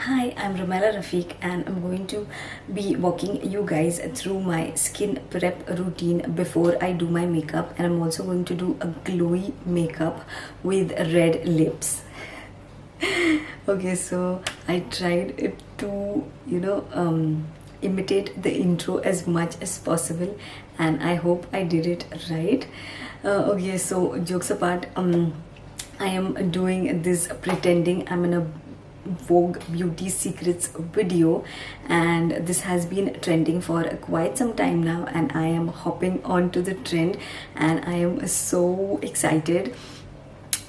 Hi, I'm Rumela Rafiq and I'm going to be walking you guys through my skin prep routine before I do my makeup, and I'm also going to do a glowy makeup with red lips. Okay, so I tried to, imitate the intro as much as possible, and I hope I did it right. Okay, so jokes apart, I am doing this pretending I'm in a Vogue Beauty Secrets video, and this has been trending for quite some time now, and I am hopping onto the trend and I am so excited.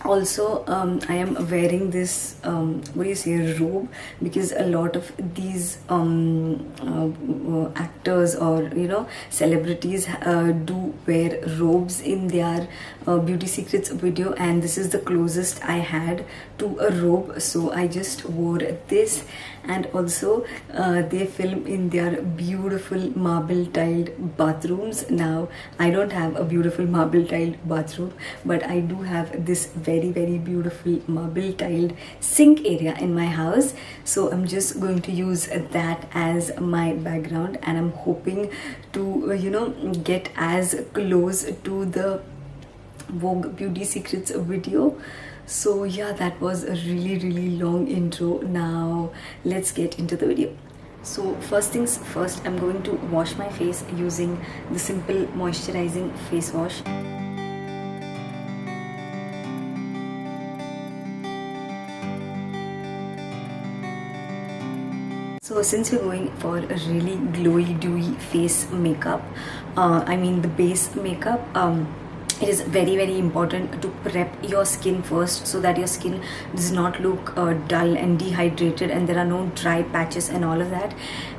Also, I am wearing this what do you say, robe, because a lot of these actors or celebrities do wear robes in their beauty secrets video, and this is the closest I had to a robe, so I just wore this. And also they film in their beautiful marble tiled bathrooms. Now I don't have a beautiful marble tiled bathroom, but I do have this very beautiful marble tiled sink area in my house, so I'm just going to use that as my background, and I'm hoping to get as close to the Vogue Beauty Secrets video. So yeah, that was a really long intro. Now let's get into the video. So first things first, I'm going to wash my face using the simple moisturizing face wash. So since we're going for a really glowy dewy face makeup, I mean the base makeup, it is very important to prep your skin first, so that your skin does not look dull and dehydrated and there are no dry patches and all of that.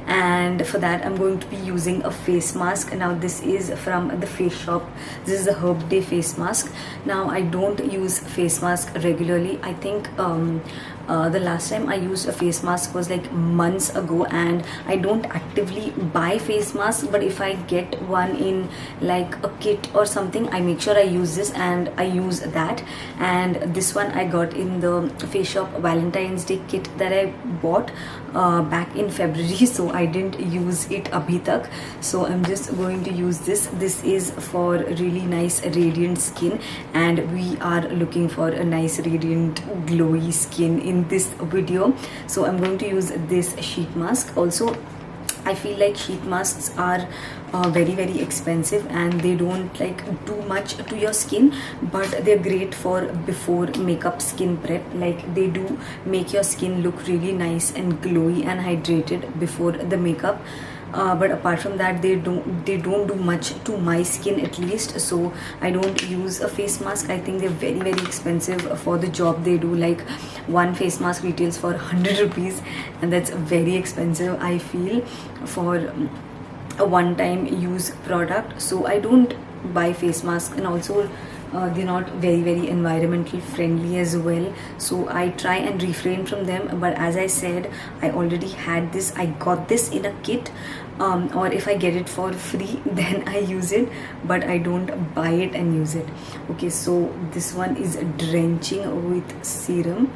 And for that I'm going to be using a face mask. Now this is from the Face Shop. This is the Herb Day face mask. Now I don't use face mask regularly. I think the last time I used a face mask was like months ago, and I don't actively buy face masks, but if I get one in like a kit or something, I make sure I use this and I use that. And this one I got in the Face Shop Valentine's Day kit that I bought back in February, so I didn't use it abhi tak. So I'm just going to use this. This is for really nice radiant skin, and we are looking for a nice radiant glowy skin in this video. So I'm going to use this sheet mask. Also, I feel like sheet masks are very expensive and they don't like do much to your skin, but they're great for before makeup skin prep. Like they do make your skin look really nice and glowy and hydrated before the makeup. But apart from that, they don't do much to my skin, at least. So I don't use a face mask. I think they're very expensive for the job they do. Like one face mask retails for 100 rupees, and that's very expensive, I feel, for a one-time use product. So I don't buy face masks, and also they're not very environmental friendly as well, so I try and refrain from them. But as I said, I already had this. I got this in a kit, or if I get it for free then I use it, but I don't buy it and use it. Okay, so this one is drenching with serum.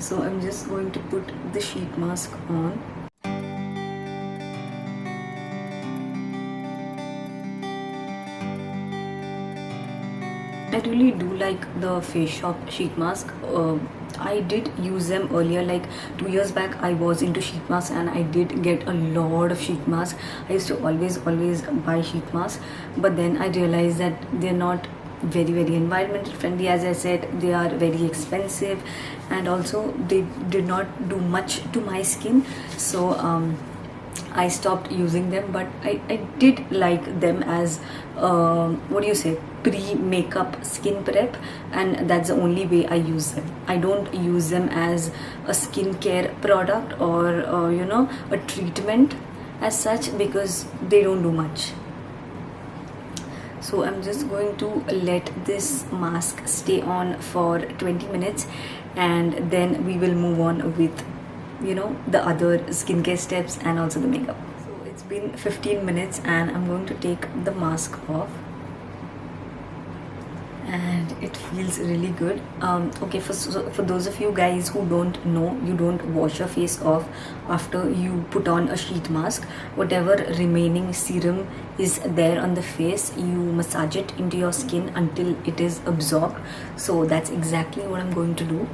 So I'm just going to put the sheet mask on. I really do like the Face Shop sheet mask. I did use them earlier, like 2 years back. I was into sheet masks and I did get a lot of sheet masks. I used to always buy sheet masks, but then I realized that they're not very environmental friendly. As I said, they are very expensive, and also they did not do much to my skin. So I stopped using them, but I did like them as what do you say, pre-makeup skin prep, and that's the only way I use them. I don't use them as a skincare product or a treatment as such, because they don't do much. So I'm just going to let this mask stay on for 20 minutes, and then we will move on with the other skincare steps and also the makeup. So it's been 15 minutes and I'm going to take the mask off, and it feels really good. Okay, for those of you guys who don't know, you don't wash your face off after you put on a sheet mask. Whatever remaining serum is there on the face, you massage it into your skin until it is absorbed. So that's exactly what I'm going to do.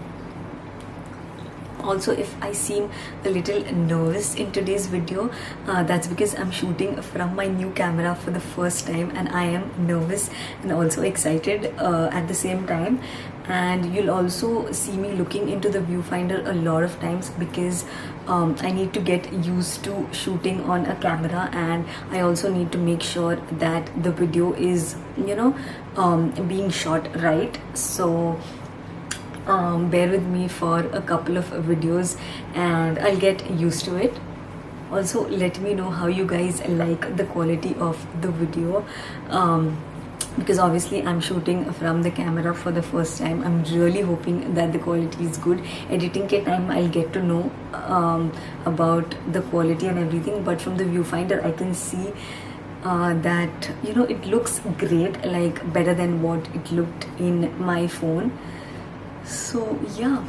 Also, if I seem a little nervous in today's video, that's because I'm shooting from my new camera for the first time, and I am nervous and also excited at the same time. And you'll also see me looking into the viewfinder a lot of times because I need to get used to shooting on a camera, and I also need to make sure that the video is, you know, being shot right. So bear with me for a couple of videos and I'll get used to it. Also, let me know how you guys like the quality of the video, because obviously I'm shooting from the camera for the first time. I'm really hoping that the quality is good. Editing ke time I'll get to know about the quality and everything, but from the viewfinder I can see that, you know, it looks great, like better than what it looked in my phone. So yeah.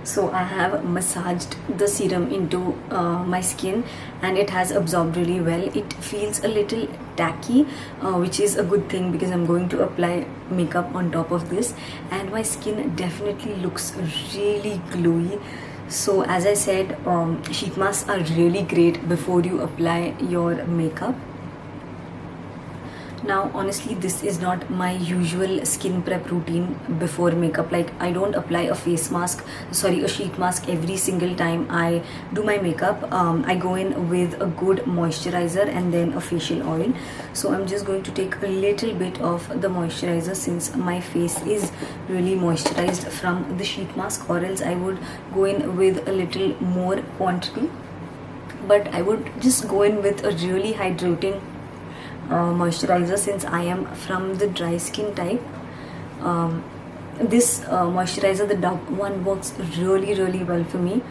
So I have massaged the serum into my skin and it has absorbed really well. It feels a little tacky, which is a good thing because I'm going to apply makeup on top of this, and my skin definitely looks really glowy. So as I said, sheet masks are really great before you apply your makeup. Now honestly, this is not my usual skin prep routine before makeup. Like, I don't apply a sheet mask every single time I do my makeup. I go in with a good moisturizer and then a facial oil. So I'm just going to take a little bit of the moisturizer since my face is really moisturized from the sheet mask, or else I would go in with a little more quantity. But I would just go in with a really hydrating moisturizer since I am from the dry skin type. This moisturizer, the Dove one, works really well for me.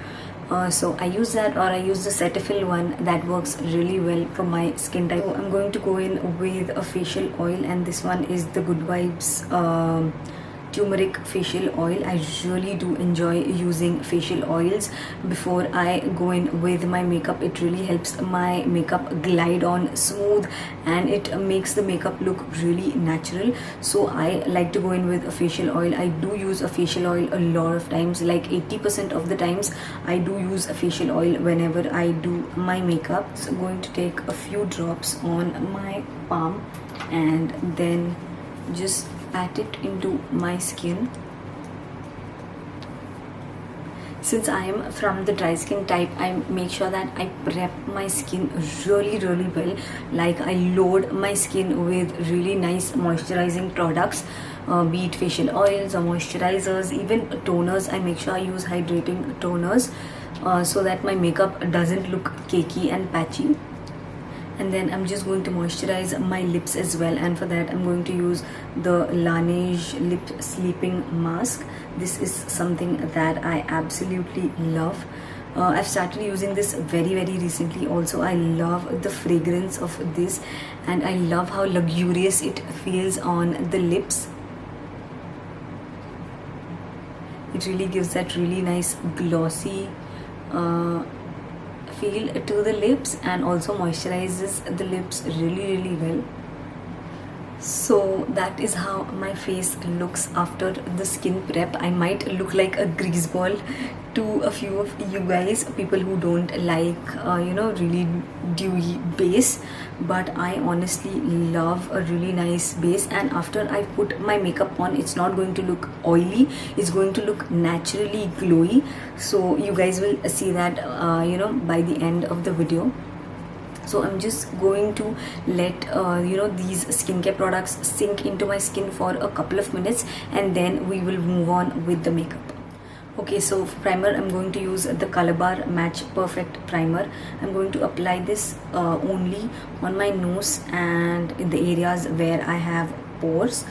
So I use that, or I use the Cetaphil one that works really well for my skin type. So I'm going to go in with a facial oil, and this one is the Good Vibes turmeric facial oil. I really do enjoy using facial oils before I go in with my makeup. It really helps my makeup glide on smooth and it makes the makeup look really natural. So I like to go in with a facial oil. I do use a facial oil a lot of times, like 80% of the times I do use a facial oil whenever I do my makeup. So I'm going to take a few drops on my palm and then just pat it into my skin. Since I am from the dry skin type, I make sure that I prep my skin really well. Like, I load my skin with really nice moisturizing products, be it facial oils or moisturizers, even toners. I make sure I use hydrating toners so that my makeup doesn't look cakey and patchy. And then I'm just going to moisturize my lips as well, and for that I'm going to use the Laneige Lip Sleeping Mask. This is something that I absolutely love. I've started using this very recently. Also, I love the fragrance of this and I love how luxurious it feels on the lips. It really gives that really nice glossy feel to the lips and also moisturizes the lips really well. So that is how my face looks after the skin prep. I might look like a grease ball to a few of you guys, people who don't like really dewy base, but I honestly love a really nice base. And after I put my makeup on, it's not going to look oily, it's going to look naturally glowy. So you guys will see that by the end of the video. So I'm just going to let these skincare products sink into my skin for a couple of minutes, and then we will move on with the makeup. Okay, so for primer, I'm going to use the Calabar Match Perfect Primer. I'm going to apply this only on my nose and in the areas where I have pores.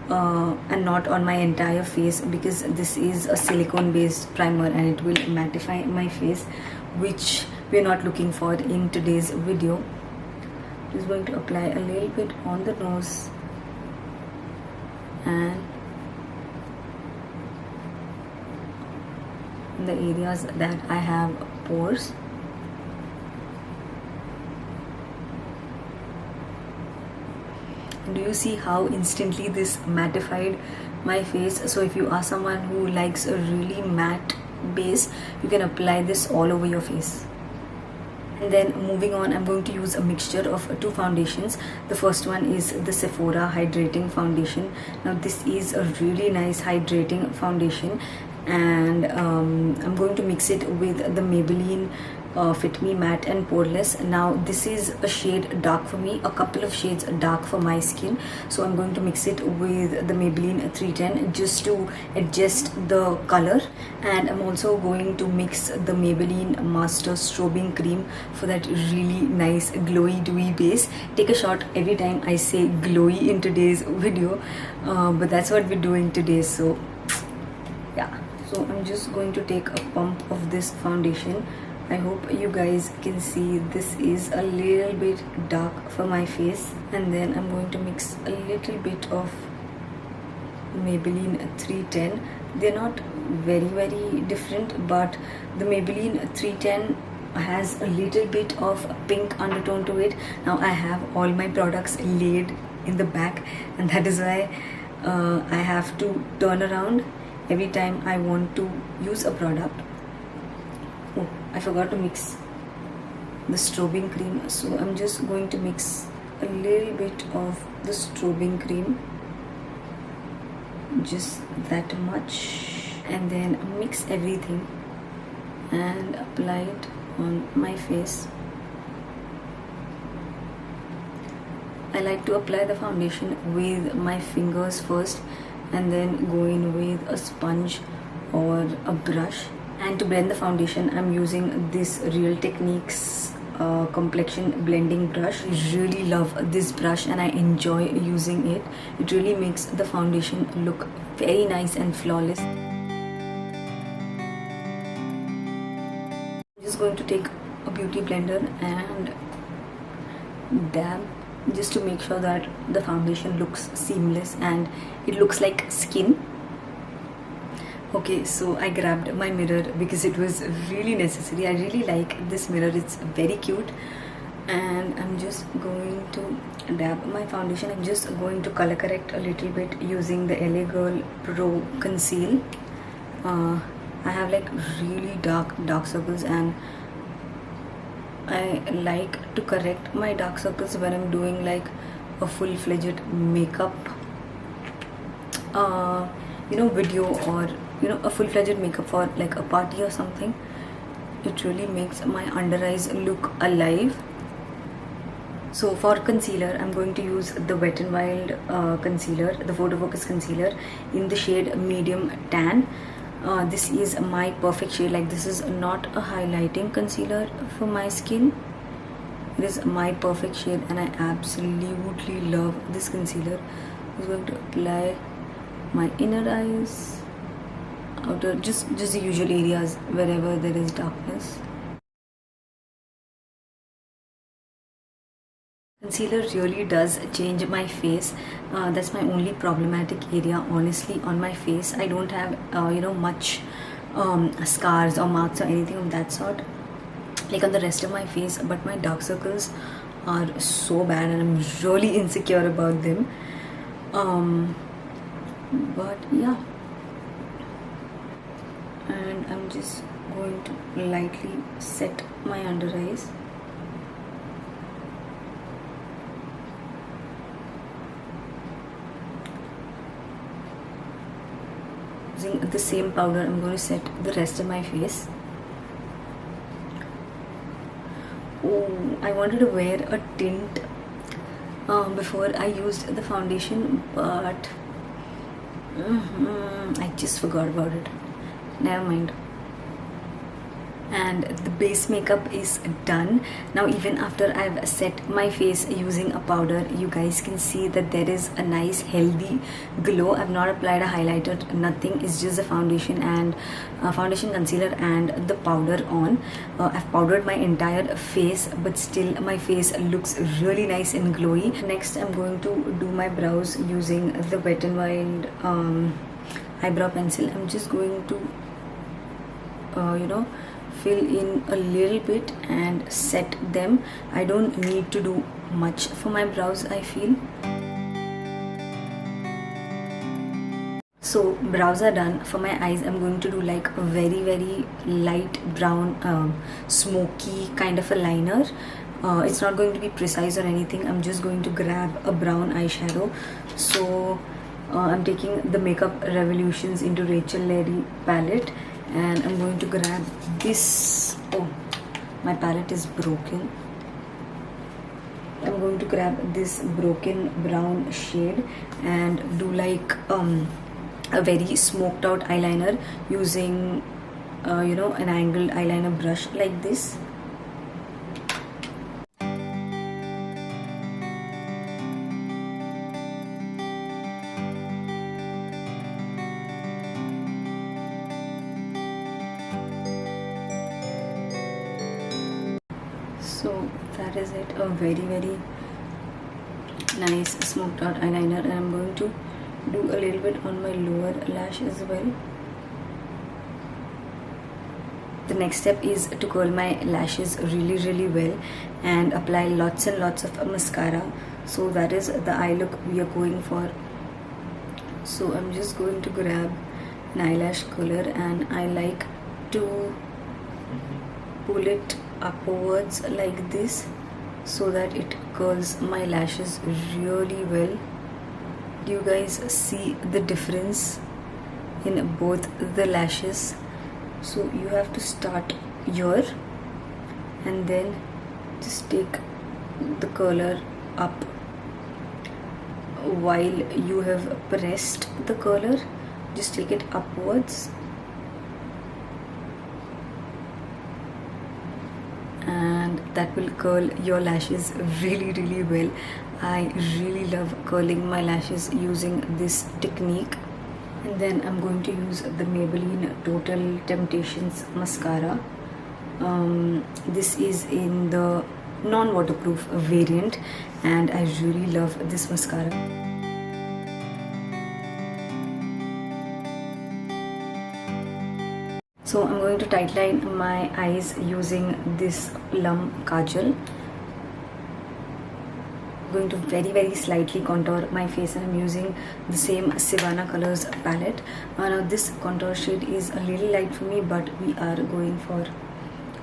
and not on my entire face, because this is a silicone based primer and it will mattify my face, which we're not looking for in today's video. Just going to apply a little bit on the nose and in the areas that I have pores. Do you see how instantly this mattified my face? So if you are someone who likes a really matte base, you can apply this all over your face. And then moving on, I'm going to use a mixture of two foundations. The first one is the Sephora Hydrating Foundation. Now this is a really nice hydrating foundation, and I'm going to mix it with the Maybelline Fit Me Matte and Poreless. Now this is a shade dark for me, a couple of shades dark for my skin, so I'm going to mix it with the Maybelline 310 just to adjust the color. And I'm also going to mix the Maybelline Master Strobing Cream for that really nice glowy dewy base. Take a shot every time I say glowy in today's video, but that's what we're doing today. So yeah, so I'm just going to take a pump of this foundation. I hope you guys can see this is a little bit dark for my face, and then I'm going to mix a little bit of Maybelline 310. They're not very different, but the Maybelline 310 has a little bit of a pink undertone to it. Now I have all my products laid in the back, and that is why I have to turn around every time I want to use a product. Oh, I forgot to mix the strobing cream, so I'm just going to mix a little bit of the strobing cream, just that much, and then mix everything and apply it on my face. I like to apply the foundation with my fingers first and then go in with a sponge or a brush. And to blend the foundation, I'm using this Real Techniques complexion blending brush. I really love this brush and I enjoy using it. It really makes the foundation look very nice and flawless. I'm just going to take a beauty blender and dab, just to make sure that the foundation looks seamless and it looks like skin. Okay, so I grabbed my mirror because it was really necessary. I really like this mirror, it's very cute. And I'm just going to dab my foundation. I'm just going to color correct a little bit using the LA Girl Pro Conceal. I have like really dark circles, and I like to correct my dark circles when I'm doing like a full-fledged makeup video, or a full-fledged makeup for like a party or something. It really makes my under eyes look alive. So for concealer, I'm going to use the Wet n Wild concealer, the Photo Focus concealer in the shade medium tan. This is my perfect shade. Like, this is not a highlighting concealer for my skin. It is my perfect shade and I absolutely love this concealer. I'm going to apply my inner eyes, outer, just the usual areas wherever there is darkness. Concealer really does change my face. That's my only problematic area, honestly, on my face. I don't have much scars or marks or anything of that sort like on the rest of my face, but my dark circles are so bad and I'm really insecure about them. But yeah, and I'm just going to lightly set my under eyes. Using the same powder, I'm going to set the rest of my face. Oh, I wanted to wear a tint before I used the foundation, but I just forgot about it. Never mind. and the base makeup is done. Now even after I've set my face using a powder, you guys can see that there is a nice healthy glow. I've not applied a highlighter, nothing. It's just the foundation and foundation, concealer and the powder on. I've powdered my entire face, but still my face looks really nice and glowy. Next I'm going to do my brows using the Wet n Wild eyebrow pencil. I'm just going to fill in a little bit and set them. I don't need to do much for my brows, I feel. So brows are done. For my eyes, I'm going to do like a very light brown smoky kind of a liner. It's not going to be precise or anything. I'm just going to grab a brown eyeshadow. So I'm taking the Makeup Revolutions into Rachel Leigh palette, and I'm going to grab this. Oh, my palette is broken. I'm going to grab this broken brown shade and do like a very smoked out eyeliner using an angled eyeliner brush like this. So that is it, a very nice smoked out eyeliner, and I'm going to do a little bit on my lower lash as well. The next step is to curl my lashes really well and apply lots and lots of mascara. So that is the eye look we are going for. So I'm just going to grab an eyelash curler, and I like to pull it upwards like this so that it curls my lashes really well. Do you guys see the difference in both the lashes? So you have to start here and then just take the curler up. While you have pressed the curler, just take it upwards, and that will curl your lashes really well. I really love curling my lashes using this technique. And then I'm going to use the Maybelline Total Temptations mascara. This is in the non-waterproof variant, and I really love this mascara. So I'm going to tightline my eyes using this Plum Kajal. I'm going to very slightly contour my face, and I'm using the same Sivana Colors palette. Now this contour shade is a little light for me, but we are going for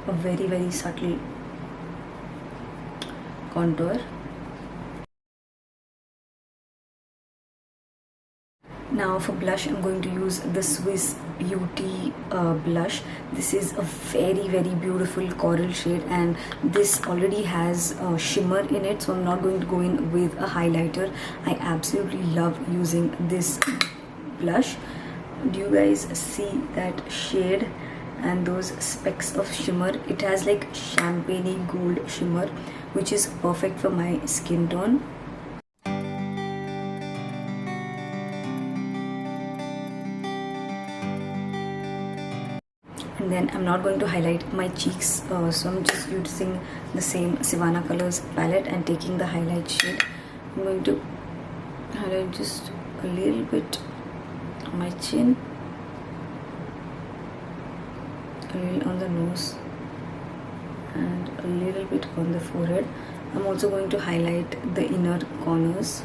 a very subtle contour. Now for blush, I'm going to use the Swiss Beauty blush. This is a very beautiful coral shade, and this already has shimmer in it, so I'm not going to go in with a highlighter. I absolutely love using this blush. Do you guys see that shade and those specks of shimmer? It has like champagne gold shimmer, which is perfect for my skin tone. And then I'm not going to highlight my cheeks, so I'm just using the same Sivana Colors palette and taking the highlight shade. I'm going to highlight just a little bit on my chin, a little on the nose, and a little bit on the forehead. I'm also going to highlight the inner corners.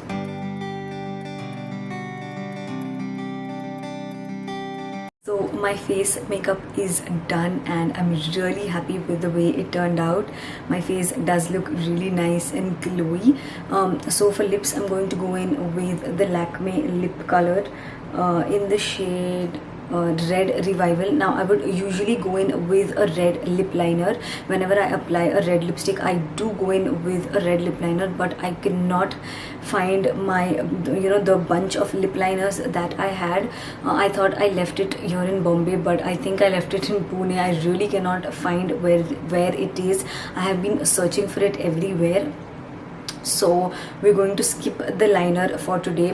So my face makeup is done, and I'm really happy with the way it turned out. My face does look really nice and glowy. So for lips, I'm going to go in with the Lakme lip color in the shade red revival. Now I would usually go in with a red lip liner. Whenever I apply a red lipstick, I do go in with a red lip liner, but I cannot find my the bunch of lip liners that I had. I thought I left it here in Bombay, but I think I left it in Pune. I really cannot find where it is. I have been searching for it everywhere, so we're going to skip the liner for today.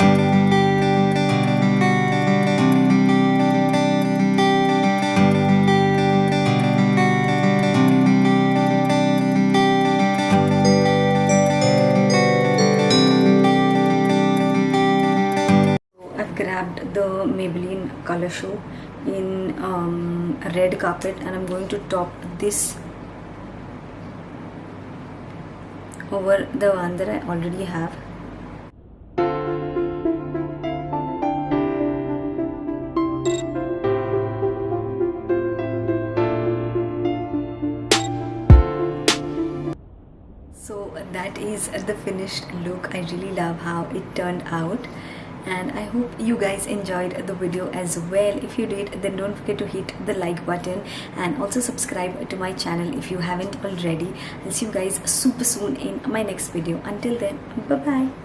I've grabbed the Maybelline Color Show in red carpet, and I'm going to top this over the one that I already have. So that is the finished look. I really love how it turned out, and I hope you guys enjoyed the video as well. If you did, then don't forget to hit the like button and also subscribe to my channel if you haven't already. I'll see you guys super soon in my next video. Until then, bye bye.